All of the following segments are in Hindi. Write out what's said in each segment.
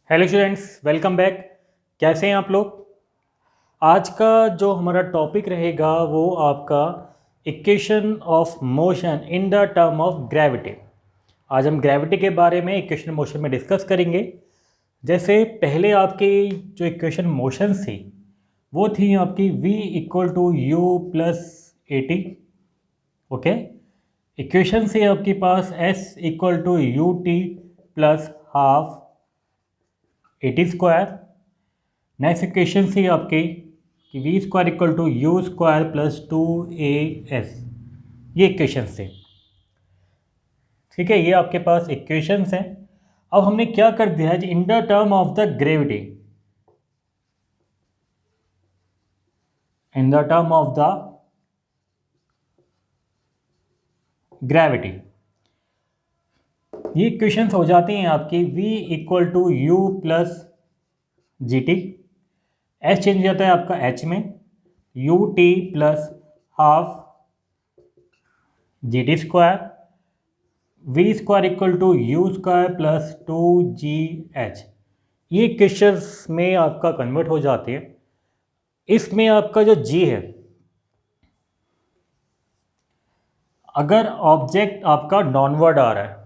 Hello students, welcome back. कैसे हैं आप लोग? आज का जो हमारा टॉपिक रहेगा वो आपका equation of motion in the term of gravity. आज हम ग्रेविटी के बारे में इक्वेशन मोशन में डिस्कस करेंगे। जैसे पहले आपकी जो इक्वेशन मोशन थी वो थी आपकी v equal to u plus a t. Okay, equation से आपके पास s equal to u t plus half a t square. Next equation थी आपकी कि v square equal to u square plus two a s. ये इक्वेशंस थे। ठीक है, ये आपके पास इक्वेशंस हैं। अब हमने क्या कर दिया है, in the term of the gravity, in the term of the gravity ये इक्वेशंस हो जाती हैं आपकी v equal to u plus g t. H change हो जाता है आपका h में, u t plus half g t square, v square equal to u square plus two g h. ये इक्वेशंस में आपका कन्वर्ट हो जाती है। इसमें आपका जो जी है, अगर ऑब्जेक्ट आपका डाउनवर्ड आ रहा है,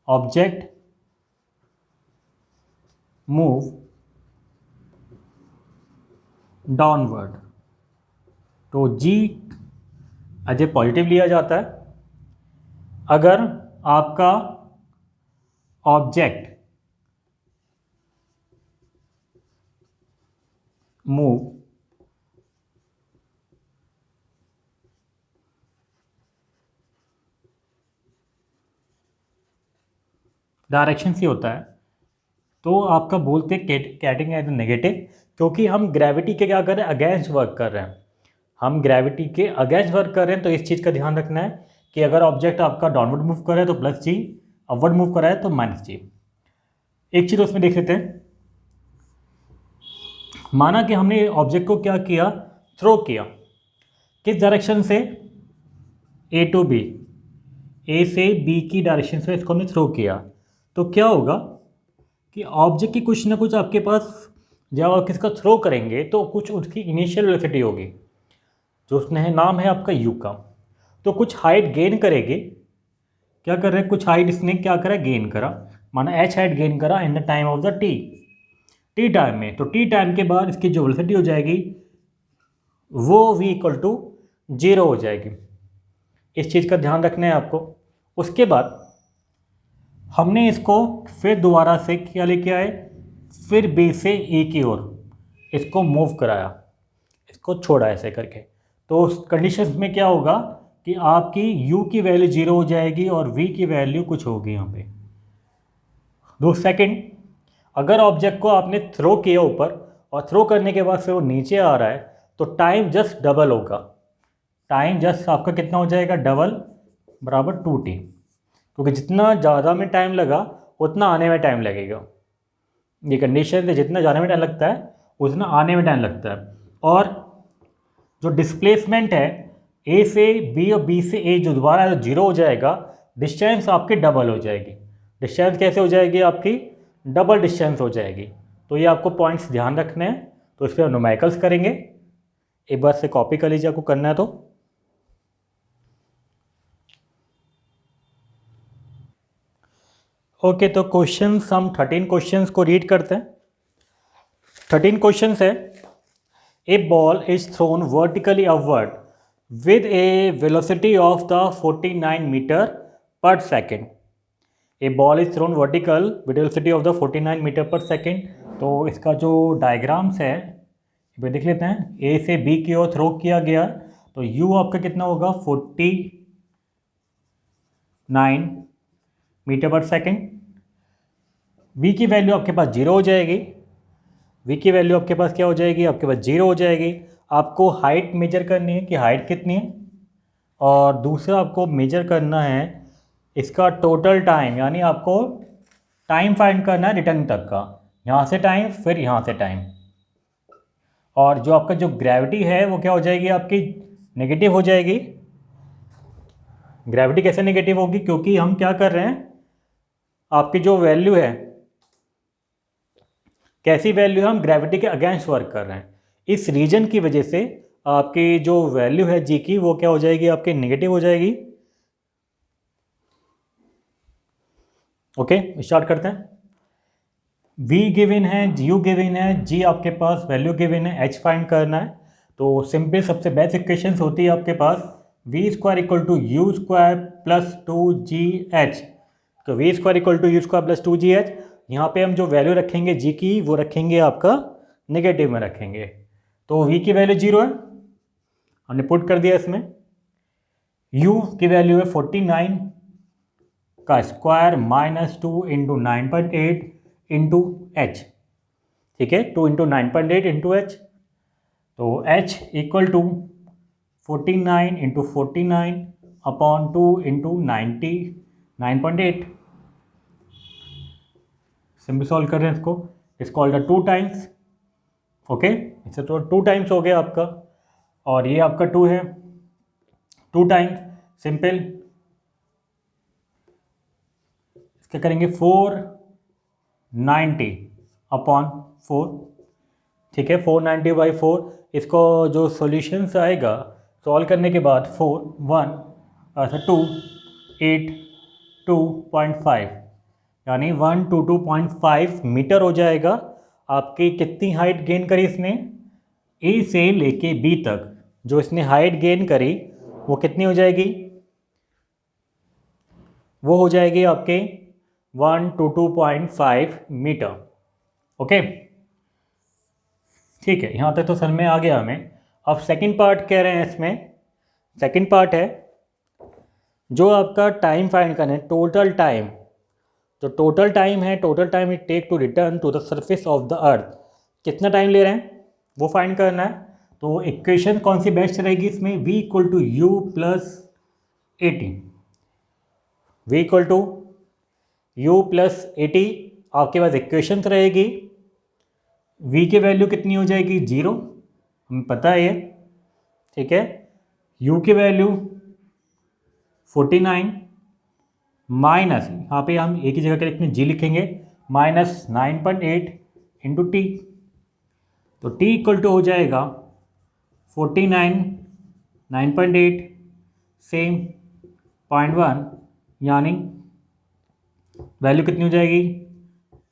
ऑब्जेक्ट मूव डाउनवर्ड, तो जी एज ए पॉजिटिव लिया जाता है। अगर आपका ऑब्जेक्ट मूव डायरेक्शन से होता है तो आपका बोलते हैं कैटिंग एज नेगेटिव, क्योंकि हम ग्रेविटी के क्या कर रहे हैं, अगेंस्ट वर्क कर रहे हैं। हम ग्रेविटी के अगेंस्ट वर्क कर रहे हैं, तो इस चीज़ का ध्यान रखना है कि अगर ऑब्जेक्ट आपका डाउनवर्ड मूव कर रहा है तो प्लस जी, अपवर्ड मूव कर रहा है तो माइनस जी। एक चीज़ उसमें देख लेते हैं। माना कि हमने ऑब्जेक्ट को क्या किया, थ्रो किया। किस डायरेक्शन से? ए टू बी, ए से बी की डायरेक्शन से इसको हमने थ्रो किया। तो क्या होगा कि ऑब्जेक्ट की कुछ ना कुछ आपके पास, जब आप किसका थ्रो करेंगे तो कुछ उसकी इनिशियल वेलोसिटी होगी, जो उसने है नाम है आपका यू का। तो कुछ हाइट गेन करेगी। क्या कर रहे हैं, कुछ हाइट इसने क्या करा, गेन करा। माना एच हाइट गेन करा in the time of the T, T time में। तो टी टाइम के बाद इसकी जो वेलोसिटी हो जाएगी वो v इक्वल टू जीरो हो जाएगी। इस चीज़ का ध्यान रखना है आपको। उसके बाद हमने इसको फिर दोबारा से क्या लेके आए, फिर बी से ए की ओर इसको मूव कराया, इसको छोड़ा ऐसे करके। तो उस कंडीशन में क्या होगा कि आपकी u की वैल्यू जीरो हो जाएगी और v की वैल्यू कुछ होगी यहाँ पे। दो सेकंड, अगर ऑब्जेक्ट को आपने थ्रो किया ऊपर और थ्रो करने के बाद फिर वो नीचे आ रहा है तो टाइम जस्ट डबल होगा। टाइम जस्ट आपका कितना हो जाएगा, डबल बराबर टू टी, क्योंकि जितना ज़्यादा में टाइम लगा उतना आने में टाइम लगेगा। ये कंडीशन है, जितना जाने में टाइम लगता है उतना आने में टाइम लगता है। और जो डिस्प्लेसमेंट है ए से बी और बी से ए, जो दोबारा है जीरो हो जाएगा, डिस्टेंस आपकी डबल हो जाएगी। डिस्टेंस कैसे हो जाएगी आपकी, डबल डिस्टेंस हो जाएगी। तो ये आपको पॉइंट्स ध्यान रखने हैं। तो इस पर न्यूमेरिकल्स करेंगे, एक बार से कॉपी कर लीजिए आपको करना है तो। ओके, तो क्वेश्चन हम 13 क्वेश्चंस को रीड करते हैं। 13 क्वेश्चंस है। A ball is thrown vertically upward with a velocity of the 49 meter per second. A ball is thrown vertical with a velocity of the 49 meter per second. तो इसका जो डायग्राम्स है ये देख लेते हैं। ए से बी की ओर थ्रो किया गया तो u आपका कितना होगा, 49 मीटर पर सेकेंड। v की वैल्यू आपके पास जीरो हो जाएगी। v की वैल्यू आपके पास क्या हो जाएगी, आपके पास जीरो हो जाएगी। आपको हाइट मेजर करनी है कि हाइट कितनी है, और दूसरा आपको मेजर करना है इसका टोटल टाइम, यानी आपको टाइम फाइंड करना है रिटर्न तक का। यहाँ से टाइम, फिर यहाँ से टाइम। और जो आपका जो ग्रेविटी है वो क्या हो जाएगी आपकी, नेगेटिव हो जाएगी। ग्रेविटी कैसे नेगेटिव होगी, क्योंकि हम क्या कर रहे हैं, आपकी जो वैल्यू है कैसी वैल्यू है, हम ग्रेविटी के अगेंस्ट वर्क कर रहे हैं। इस रीजन की वजह से आपकी जो वैल्यू है जी की वो क्या हो जाएगी, आपके नेगेटिव हो जाएगी। ओके, स्टार्ट करते हैं। V गिवन है, U गिवन है, G आपके पास वैल्यू गिवन है, H फाइंड करना है। तो सिंपल सबसे बेस्ट इक्वेशन होती है आपके पास V square equal to u square plus 2GH। तो V square equal to u square plus 2GH, यहाँ पे हम जो वैल्यू रखेंगे G की वो रखेंगे आपका नेगेटिव में रखेंगे। तो V की वैल्यू 0 है, हमने पुट कर दिया इसमें। U की वैल्यू है 49 का square minus 2 into 9.8 into h, ठीक है, 2 इंटू 9.8 इंटू एच। तो h equal to 49 into 49 upon 2 into 9.8। Simple solve कर रहे हैं इसको, इसको ऑल्डर 2 टाइम्स। ओके, इससे तो 2 टाइम्स हो गया आपका, और ये आपका 2 है, 2 टाइम्स सिंपल। इसके करेंगे 490 अपॉन 4, ठीक है, 490 बाई 4। इसको जो सॉल्यूशंस आएगा सॉल्व करने के बाद 4 1 2 8 2.5 यानी 122.5 मीटर हो जाएगा। आपकी कितनी हाइट गेन करी इसने, ए से लेके बी तक जो इसने हाइट गेन करी वो कितनी हो जाएगी, वो हो जाएगी आपके 122.5 मीटर। ओके, ठीक है, यहाँ तक तो समझ में आ गया हमें। अब सेकंड पार्ट कह रहे हैं इसमें, सेकंड पार्ट है जो आपका टाइम फाइंड करना है, टोटल टाइम। जो टोटल टाइम है, total time it take to return to the surface of the earth, कितना टाइम ले रहे हैं वो फाइंड करना है। तो इक्वेशन कौन सी बेस्ट रहेगी इसमें, v equal to u plus 80, v equal to u plus 80 आपके पास इक्वेशन रहेगी। v की वैल्यू कितनी हो जाएगी, 0, हमें पता है ये, ठीक है। u की वैल्यू 49 माइनस, यहाँ पे हम एक ही जगह के लिखेंगे g लिखेंगे, माइनस 9.8 इंटू टी। तो t इक्वल टू हो जाएगा 49 9.8 सेम 0.1 यानी वैल्यू कितनी हो जाएगी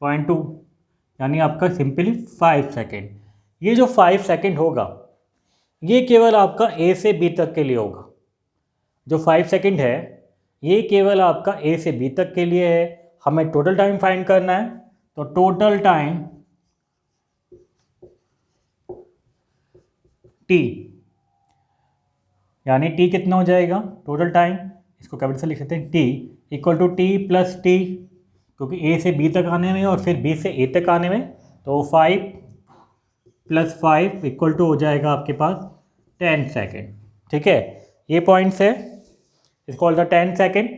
0.2 यानी आपका सिंपली 5 सेकेंड। ये जो 5 सेकेंड होगा ये केवल आपका ए से बी तक के लिए होगा। जो 5 सेकेंड है ये केवल आपका ए से बी तक के लिए है। हमें टोटल टाइम फाइंड करना है, तो टोटल टाइम टी यानी टी कितना हो जाएगा टोटल टाइम, इसको कैपिटल से लिख सकते हैं, t equal to t plus t, क्योंकि ए से बी तक आने में और फिर बी से ए तक आने में, तो 5 + 5 इक्वल टू हो जाएगा आपके पास 10 सेकेंड, ठीक है। ये पॉइंट्स है, इसको ऑल द 10 सेकेंड।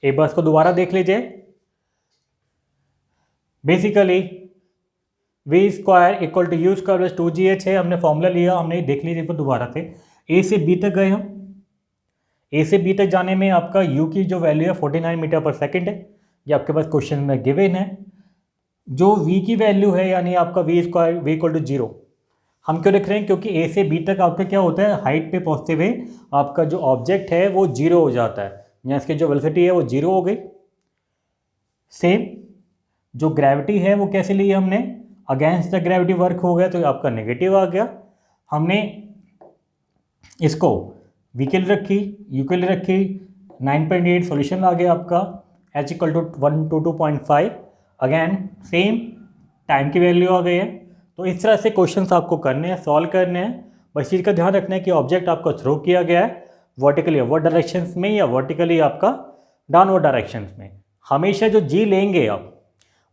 एक बार इसको दोबारा देख लीजिए। Basically v square equal to u square plus 2gh है, हमने फॉर्मूला लिया, हमने देख लीजिए पर दोबारा से। ए से बी तक गए हम, ए से बी तक जाने में आपका u की जो वैल्यू है 49 मीटर पर सेकेंड है, ये आपके पास क्वेश्चन में गिवन है। जो v की वैल्यू है यानी आपका v square v equal to 0, हम क्यों लिख रहे हैं, क्योंकि ए से बी तक आपका क्या होता है, हाइट पे पहुंचते हुए आपका जो ऑब्जेक्ट है वो 0 हो जाता है, या इसकी जो वेलोसिटी है वो 0 हो गई। सेम जो ग्रेविटी है वो कैसे ली हमने, अगेंस्ट द ग्रेविटी वर्क हो गया तो आपका नेगेटिव आ गया। हमने इसको v के लिए रखी, u के लिए रखी, 9.8 सॉल्यूशन आ गया आपका, h equal to 122.5, again same time की वैल्यू आ गई है। तो इस तरह से क्वेश्चंस आपको करने हैं, सॉल्व करने हैं। बस चीज़ का ध्यान रखना है कि ऑब्जेक्ट आपको थ्रो किया गया है वर्टिकली अपवर्ड डायरेक्शंस में या वर्टिकली आपका डाउनवर्ड डायरेक्शंस में। हमेशा जो जी लेंगे आप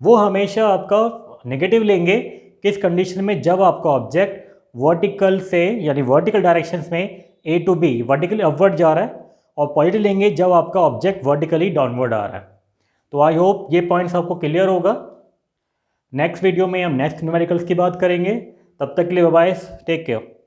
वो हमेशा आपका नेगेटिव लेंगे, किस कंडीशन में, जब आपका ऑब्जेक्ट वर्टिकल से यानी वर्टिकल डायरेक्शंस में ए टू बी वर्टिकली अपवर्ड जा रहा है, और पॉजिटिव लेंगे जब आपका ऑब्जेक्ट वर्टिकली डाउनवर्ड आ रहा है। तो आई होप ये पॉइंट्स आपको क्लियर होगा। नेक्स्ट वीडियो में हम नेक्स्ट न्यूमेरिकल्स की बात करेंगे, तब तक के लिए बाय बाय, टेक केयर।